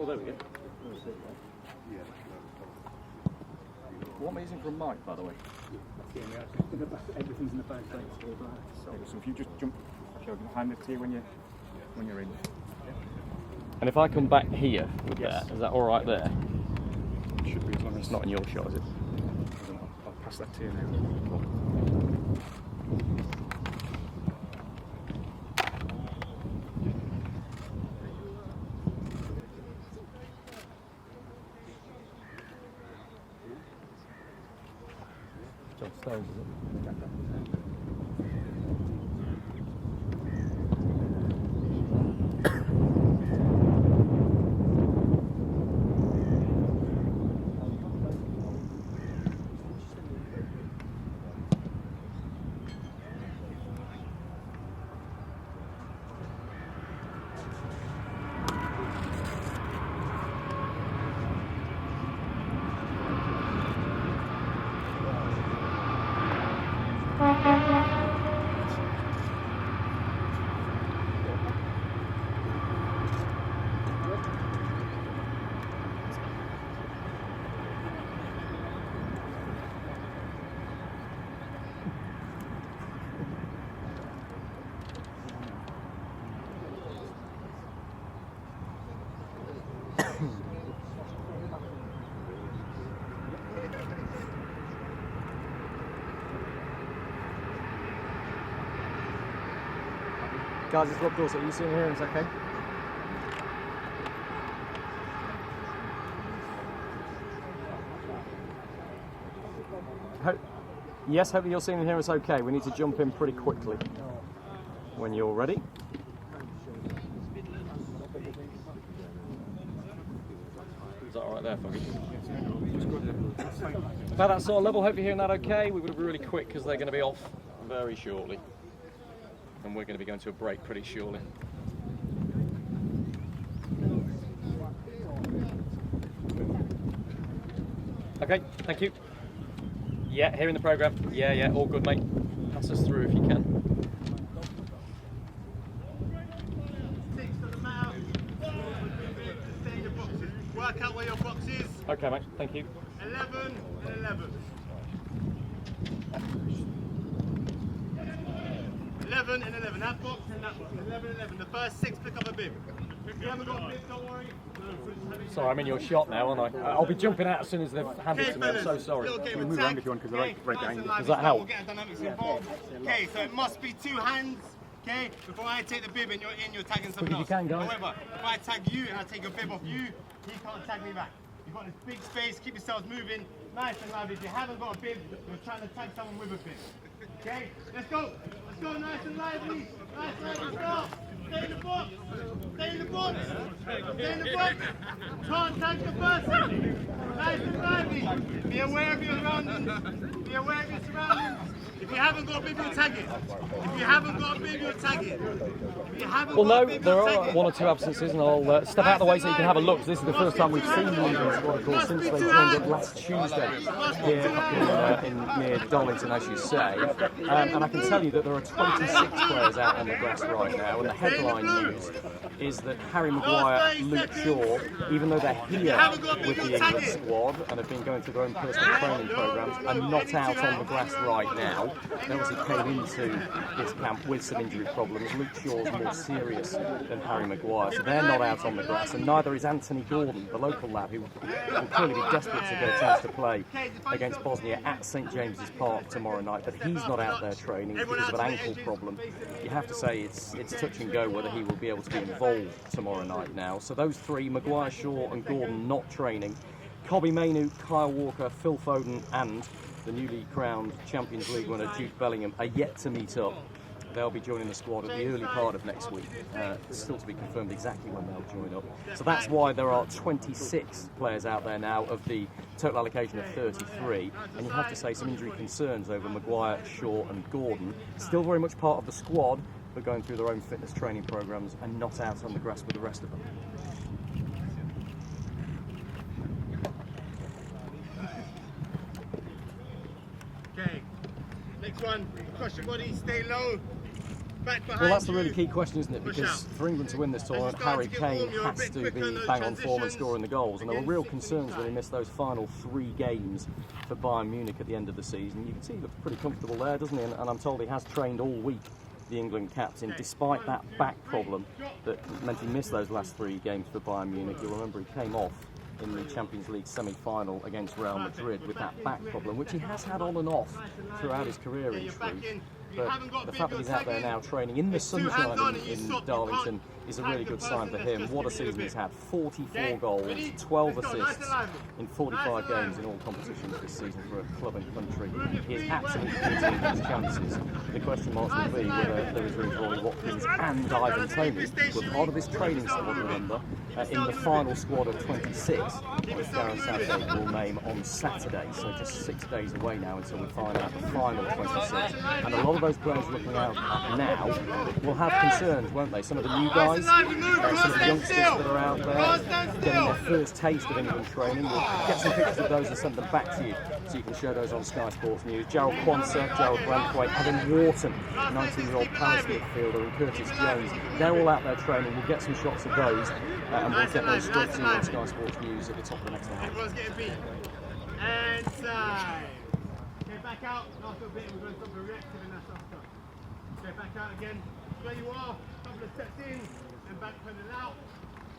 Oh, there we go. What am I using for a mic, by the way? Everything's in the bag. So if you just jump, I'll hand it to you when you're in. And if I come back here with that, is that all right there? It should be, as long as It's not in your shot, is it? I'll pass that to you now. John Stones, is it? Guys, it's Rob Dorset. Are you seeing here? Is that okay? Yes, hopefully you're seeing here. It's okay. We need to jump in pretty quickly when you're ready. Is that all right there, Foggy? About that sort of level. Hope you're hearing that okay. We're going to be really quick because they're going to be off very shortly. And we're going to be going to a break pretty shortly. Okay, thank you. Yeah, hearing the programme. Yeah, all good, mate. Pass us through if you can. Work out where your box is. Okay, mate, thank you. 11 and 11. 11 and 11, that box and that box, 11 and 11. The first 6 pick up a bib. If you haven't got a bib, don't worry. Sorry, I'm in your shot now, aren't I? I'll be jumping out as soon as they've handed it to me. I'm so sorry. Can we move around if you want, because they're right behind you. Does that help? We'll get dynamics involved. Okay, so it must be 2 hands. Okay, before I take the bib and you're tagging someone else. However, if I tag you and I take a bib off you, he can't tag me back. You've got this big space, keep yourselves moving, nice and lively. If you haven't got a bib, you're trying to tag someone with a bib. Okay, let's go, nice and lively, start. Stay in the box, stay in the box, stay in the box. Can't tag the person. Nice and lively. Be aware of your surroundings. Be aware of your surroundings. If you haven't got a bib, you'll tag it. If you haven't got a bib, you'll tag it. Well, no, there are 1 or 2 absences, and I'll step out of the way so you can have a look. This is the first time we've seen the England squad, of course, since they turned up last Tuesday here in near Darlington, as you say. And I can tell you that there are 26 players out on the grass right now, and the headline news is that Harry Maguire, Luke Shaw, even though they're here with the England squad and have been going through their own personal training programmes, are not out on the grass right now. They obviously came into this camp with some injury problems. Luke Shaw's more serious than Harry Maguire, so they're not out on the grass, and neither is Anthony Gordon, the local lad, who will clearly be desperate to get a chance to play against Bosnia at St James's Park tomorrow night, but he's not out there training because of an ankle problem. You have to say it's touch and go whether he will be able to be involved tomorrow night now. So those 3, Maguire, Shaw and Gordon, not training. Kobbie Mainoo, Kyle Walker, Phil Foden and the newly crowned Champions League winner Jude Bellingham are yet to meet up. They'll be joining the squad at the early part of next week. It's still to be confirmed exactly when they'll join up. So that's why there are 26 players out there now of the total allocation of 33. And you have to say some injury concerns over Maguire, Shaw and Gordon. Still very much part of the squad, but going through their own fitness training programmes and not out on the grass with the rest of them. Okay, next one, cross your body, stay low. Back behind Well, that's the you. really key question, isn't it? Push Because out. for England to win this tournament, start Harry to get Kane warm, you're a has bit to quicker be in those bang on form and transitions scoring the goals. And there were real against concerns when he inside. missed those final 3 games for Bayern Munich at the end of the season. You can see he looks pretty comfortable there, doesn't he? And I'm told he has trained all week, the England captain, despite that back problem that meant he missed those last 3 games for Bayern Munich. You'll remember he came off in the Champions League semi-final against Real Madrid with that back problem, which he has had on and off throughout his career in truth. But the fact that he's out there now training in the sunshine in Darlington is a really good sign for him. What a season he's had. 44 goals, 12 assists in 45 games in all competitions this season for a club and country. He is absolutely beating his chances. The question marks will be whether there is room for Ollie Watkins and Ivan Toney, who are part of this training squad, remember, in the final squad of 26, which Gareth Southgate will name on Saturday. So just 6 days away now until we find out the final 26. And a lot of those players looking out at now will have concerns, won't they? Some of the new guys, some of the youngsters that are out there getting their first taste of England training. We'll get some pictures of those and send them back to you so you can share those on Sky Sports News. Gerald Quansah, Gerald Branthwaite, Adam Wharton, 19-year-old Palace midfielder, and Curtis Jones. They're all out there training. We'll get some shots of those and we'll get those straight to you on Sky Sports News at the top of the next hour. Everyone's getting beat. And side. Okay, back out. After a bit, we're going to stop reactive in that stuff. Okay, back out again. Where you are. Couple of steps in and back pedal out.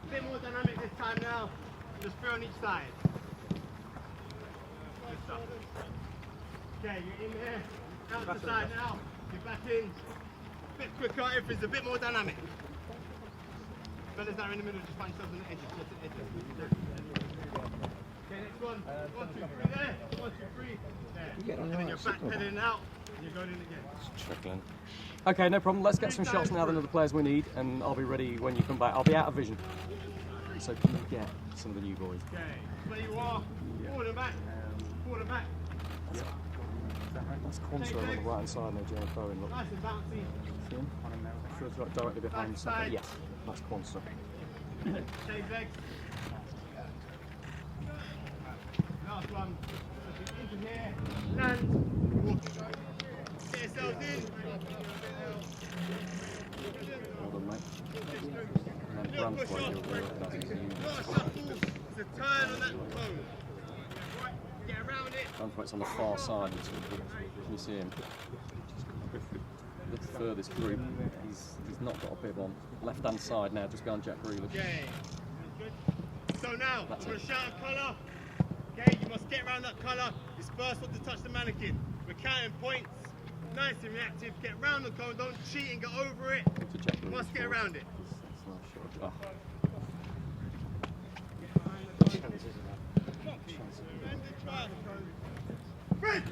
A bit more dynamic this time now. Just throw on each side. Good stuff. Okay, you're in there. Out the side now. You're back in. A bit quicker. Everything's a bit more dynamic. Fellas that are in the middle, just find yourselves on the edges. Just the edges. Okay, next one. 1, 2, 3 there. 1, 2, 3 there. And then you're back pedaling out and you're going in again. Trickling. Okay, no problem. Let's get some shots now then of the players we need, and I'll be ready when you come back. I'll be out of vision. So can you get some of the new boys? Okay, there you are. Forward and back. Forward and back. That's Quansah on the right hand side there, Jeremy Bowen. Look. Nice and bouncy. See him? Sure it's right directly behind Saka. Yes, that's Quansah. Shave legs. Last one. Into here. Land. Walk. Get yourselves in. Well done, mate. And then Branthwaite, you'll realise he's a unit. Not a shuffle. It's a turn on that cone. Right. Get around it. Branthwaite's on the far side. Can you see him? The furthest group. He's not got a bib on. Left hand side now, just behind Jack Grealish. Okay. Good. So now, That's I'm going it. to shout a colour. Okay, you must get around that colour. It's first one to touch the mannequin. We're counting points. Nice and reactive. Get around the cone. Don't cheat and go over it. To Jack You Grealish must get for us. around it. That's a nice shot. Fred!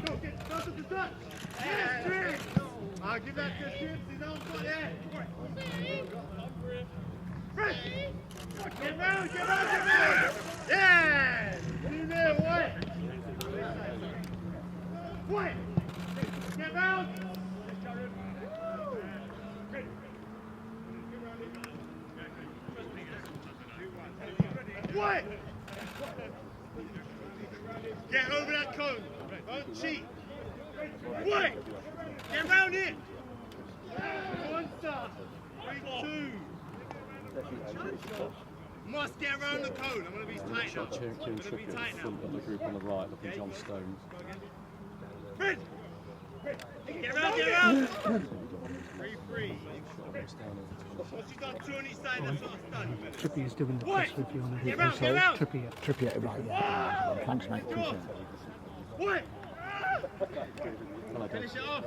Go, get close to the touch. Yes, Fred! I'll give that to Chips. He's on foot there. Fred! Get round, get round, get round! Yeah! See there, White! White! Get round! White! Get over that cone. Don't cheat. Wait! Get round it. 1 star. 3, 2. Must get around the cone. I'm going to be tight now. Kieran I'm going to be Trippier at tight the now. front of the group on the right, looking John Stones. Fred! Get around, get around. 3. Once you've done 2 on each side, that's what I've done. Trippier's doing the What? best with you on the Get round, get round. Trippier, right, yeah. Thanks, mate. Appreciate it. What? Hello, Ben. Finish it off.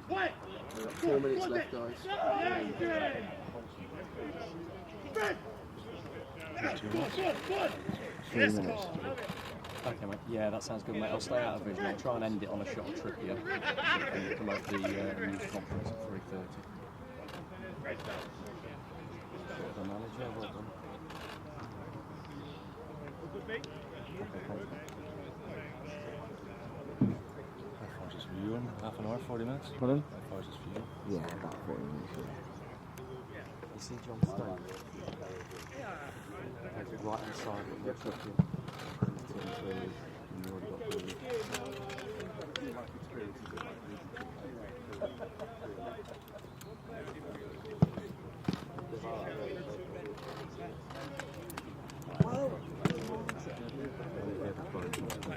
What? 4 minutes left, guys. Yeah, you did. Fred! Yes, call. Okay, mate. Yeah, that sounds good, mate. I'll stay out of vision. I'll try and end it on a shot of Trippier and promote the news conference at 3:30. The manager, well done. Okay, thanks, mate. How just for you in half an hour, 40 minutes? Pardon? How just for you? Yeah, about 40 minutes. You see John Stones? Right hand side, looking at Trippier. You already got the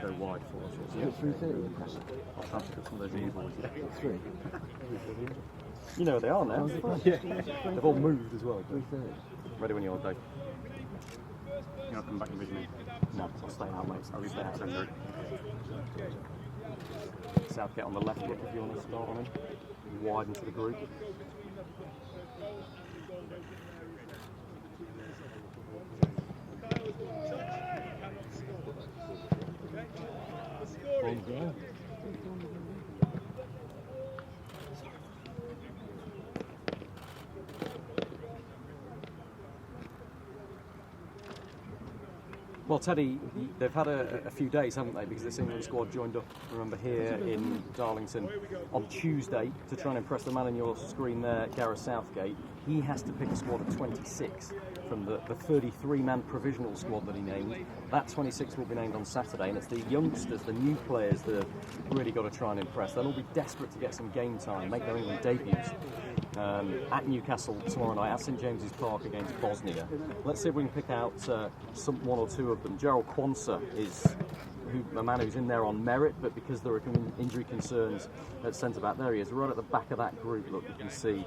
Go wide for us. Is it 3:30? I'll try to put some of those evils. 3. You know where they are now. Yeah. They've all moved as well. 3:30. Ready when you are, Dave. You're not coming back and visit me. No, I'll stay out, mate. I'll stay out. Southgate on the left, look, if you want to start on him. Wide into the group. Well, Teddy, they've had a few days, haven't they? Because this England squad joined up, remember, here in Darlington on Tuesday to try and impress the man on your screen there, Gareth Southgate. He has to pick a squad of 26 from the 33-man provisional squad that he named. That 26 will be named on Saturday, and it's the youngsters, the new players that have really got to try and impress. They'll all be desperate to get some game time, make their England debuts at Newcastle tomorrow night, at St James's Park against Bosnia. Let's see if we can pick out one or two of them. Gerald Quansah is a man who's in there on merit, but because there are injury concerns at centre-back, there he is, right at the back of that group. Look, you can see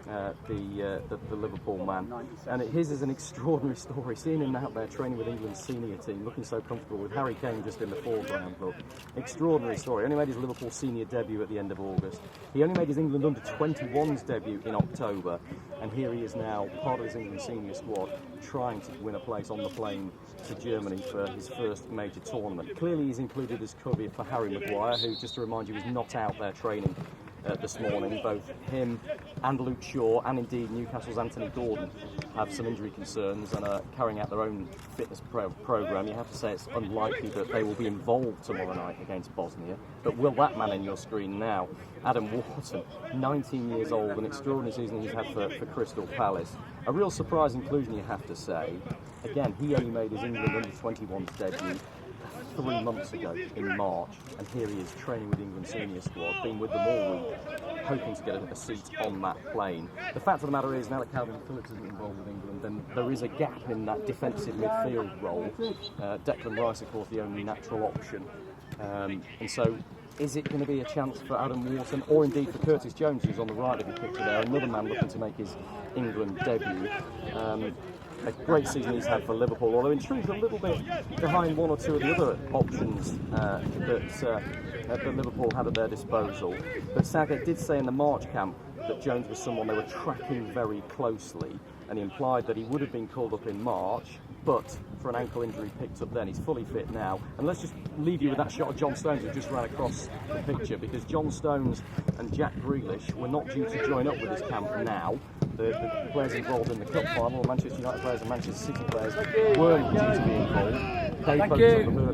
the Liverpool man, and his is an extraordinary story. Seeing him out there training with England's senior team, looking so comfortable with Harry Kane just in the foreground. Look, extraordinary story. Only made his Liverpool senior debut at the end of August. He only made his England under-21s debut in October, and here he is now, part of his England senior squad, trying to win a place on the plane to Germany for his first major tournament. Clearly, he's included as cover for Harry Maguire, who, just to remind you, was not out there training this morning. Both him and Luke Shaw, and indeed Newcastle's Anthony Gordon, have some injury concerns and are carrying out their own fitness programme. You have to say it's unlikely that they will be involved tomorrow night against Bosnia. But will that man in your screen now, Adam Wharton, 19 years old, an extraordinary season he's had for Crystal Palace. A real surprise inclusion, you have to say. Again, he only made his England under-21s debut 3 months ago in March, and here he is training with the England senior squad, been with them all week, hoping to get a seat on that plane. The fact of the matter is, now that Calvin Phillips isn't involved with England, then there is a gap in that defensive midfield role. Declan Rice, of course, the only natural option. And so, is it going to be a chance for Adam Wharton, or indeed for Curtis Jones, who's on the right of the picture there, another man looking to make his England debut? A great season he's had for Liverpool, although in truth a little bit behind one or two of the other options that Liverpool had at their disposal. But Saka did say in the March camp that Jones was someone they were tracking very closely, and he implied that he would have been called up in March, but for an ankle injury picked up then. He's fully fit now. And let's just leave you with that shot of John Stones who just ran across the picture, because John Stones and Jack Grealish were not due to join up with this camp now. The players involved in the cup final, Manchester United players and Manchester City players, weren't due to be involved. They both took them early